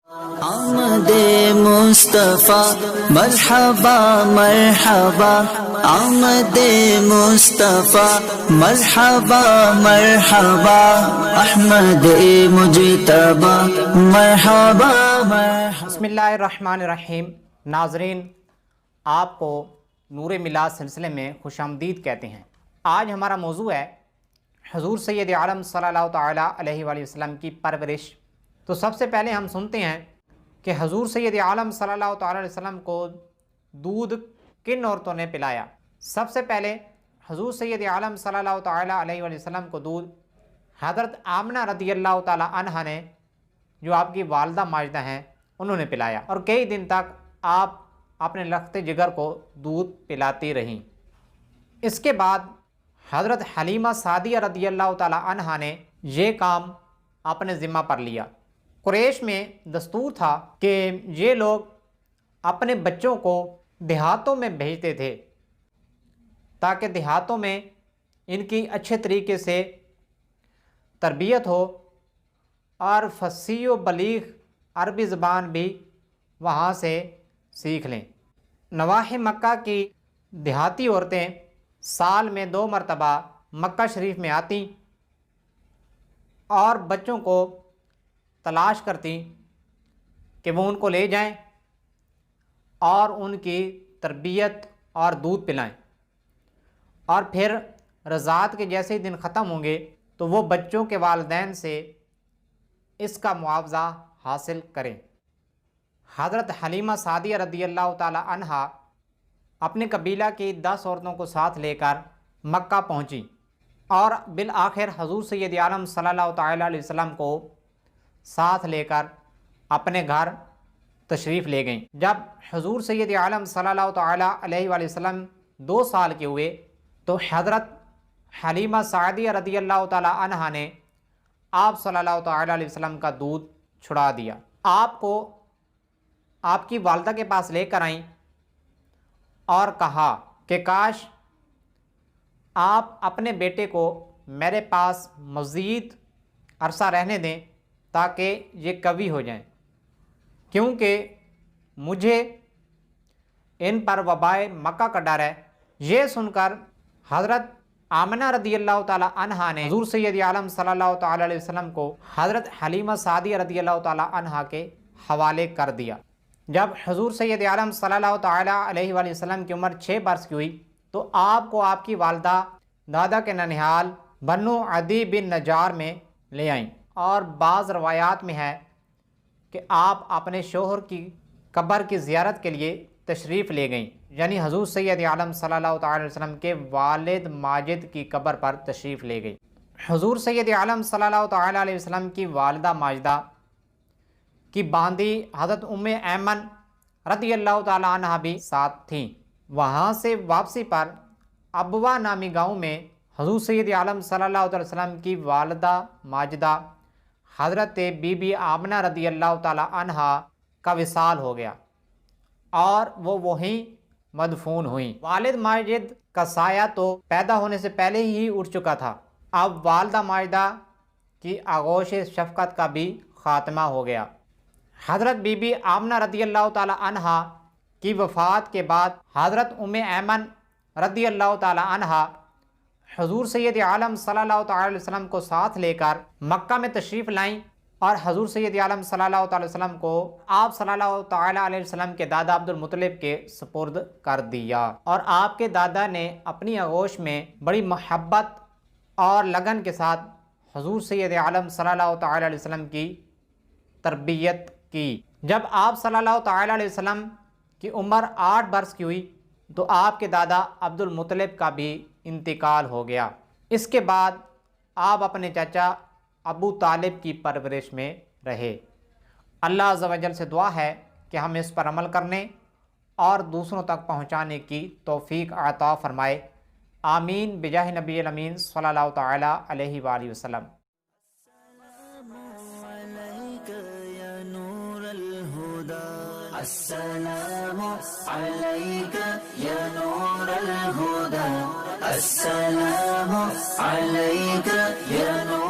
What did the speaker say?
آمد مصطفیٰ مرحبا مرحبا، آمد مصطفیٰ مرحبا مرحبا، احمد مجتبی مرحبا مرحبا۔ بسم اللہ الرحمن الرحیم۔ ناظرین، آپ کو نور میلاد سلسلے میں خوش آمدید کہتے ہیں۔ آج ہمارا موضوع ہے حضور سید عالم صلی اللہ تعالیٰ علیہ وآلہ وسلم کی پرورش۔ تو سب سے پہلے ہم سنتے ہیں کہ حضور سید عالم صلی اللہ تعالیٰ علیہ وسلم کو دودھ کن عورتوں نے پلایا۔ سب سے پہلے حضور سید عالم صلی اللہ تعالیٰ علیہ وآلہ وسلم کو دودھ حضرت آمنہ رضی اللہ تعالیٰ عنہا نے، جو آپ کی والدہ ماجدہ ہیں، انہوں نے پلایا، اور کئی دن تک آپ اپنے لخت جگر کو دودھ پلاتی رہیں۔ اس کے بعد حضرت حلیمہ سعدیہ رضی اللہ تعالیٰ عنہا نے یہ کام اپنے ذمہ پر لیا۔ قریش میں دستور تھا کہ یہ لوگ اپنے بچوں کو دیہاتوں میں بھیجتے تھے تاکہ دیہاتوں میں ان کی اچھے طریقے سے تربیت ہو اور فصیح و بلیغ عربی زبان بھی وہاں سے سیکھ لیں۔ نواحِ مکہ کی دیہاتی عورتیں سال میں 2 مرتبہ مکہ شریف میں آتیں اور بچوں کو تلاش کرتی کہ وہ ان کو لے جائیں اور ان کی تربیت اور دودھ پلائیں، اور پھر رضاعت کے جیسے ہی دن ختم ہوں گے تو وہ بچوں کے والدین سے اس کا معاوضہ حاصل کریں۔ حضرت حلیمہ سعدیہ رضی اللہ تعالی عنہا اپنے قبیلہ کی 10 عورتوں کو ساتھ لے کر مکہ پہنچی اور بالآخر حضور سید عالم صلی اللہ تعالیٰ علیہ وسلم کو ساتھ لے کر اپنے گھر تشریف لے گئیں۔ جب حضور سید عالم صلی اللہ تعالیٰ علیہ وآلہ وسلم 2 سال کے ہوئے تو حضرت حلیمہ سعدیہ رضی اللہ تعالیٰ عنہا نے آپ صلی اللہ تعالیٰ علیہ وسلم کا دودھ چھڑا دیا۔ آپ کو آپ کی والدہ کے پاس لے کر آئیں اور کہا کہ کاش آپ اپنے بیٹے کو میرے پاس مزید عرصہ رہنے دیں تاکہ یہ قوی ہو جائیں، کیونکہ مجھے ان پر وبائے مکہ کا ڈر ہے۔ یہ سن کر حضرت آمنہ رضی اللہ تعالیٰ عنہا نے حضور سید عالم صلی اللہ تعالیٰ علیہ وسلم کو حضرت حلیمہ سعدیہ رضی اللہ تعالیٰ عنہا کے حوالے کر دیا۔ جب حضور سید عالم صلی اللہ تعالیٰ علیہ وآلہ وسلم کی عمر 6 برس کی ہوئی تو آپ کو آپ کی والدہ دادا کے ننھیال بنو عدی بن نجار میں لے آئیں، اور بعض روایات میں ہے کہ آپ اپنے شوہر کی قبر کی زیارت کے لیے تشریف لے گئیں، یعنی حضور سید عالم صلی اللہ تعالیٰ علیہ وسلم کے والد ماجد کی قبر پر تشریف لے گئی۔ حضور سید عالم صلی اللہ تعالیٰ علیہ وسلم کی والدہ ماجدہ کی باندی حضرت ام ایمن رضی اللہ تعالیٰ عنہا بھی ساتھ تھیں۔ وہاں سے واپسی پر ابوا نامی گاؤں میں حضور سید عالم صلی اللہ علیہ وسلم کی والدہ ماجدہ حضرت بی بی آمنہ رضی اللہ تعالیٰ عنہا کا وصال ہو گیا اور وہ وہیں مدفون ہوئیں۔ والد ماجد کا سایہ تو پیدا ہونے سے پہلے ہی اٹھ چکا تھا، اب والدہ ماجدہ کی آغوش شفقت کا بھی خاتمہ ہو گیا۔ حضرت بی بی آمنہ رضی اللہ تعالیٰ عنہا کی وفات کے بعد حضرت ام ایمن رضی اللہ تعالیٰ عنہا حضور سید عالم صلی اللہ تعالیٰ علیہ وسلم کو ساتھ لے کر مکہ میں تشریف لائیں اور حضور سید عالم صلی اللہ تعالیٰ علیہ وسلم کو آپ صلی اللہ تعالیٰ علیہ وسلم کے دادا عبد المطلب کے سپرد کر دیا، اور آپ کے دادا نے اپنی آغوش میں بڑی محبت اور لگن کے ساتھ حضور سید عالم صلی اللہ تعالیٰ علیہ وسلم کی تربیت کی۔ جب آپ صلی اللہ تعالیٰ علیہ وسلم کی عمر 8 برس کی ہوئی تو آپ کے دادا عبد المطلب کا بھی انتقال ہو گیا۔ اس کے بعد آپ اپنے چچا ابو طالب کی پرورش میں رہے۔ اللہ عز و جل سے دعا ہے کہ ہم اس پر عمل کرنے اور دوسروں تک پہنچانے کی توفیق عطا فرمائے۔ آمین بجاہ نبی الامین صلی اللہ تعالیٰ علیہ وآلہ وسلم۔ السلام عليك يا نور الهدى، السلام عليك يا نور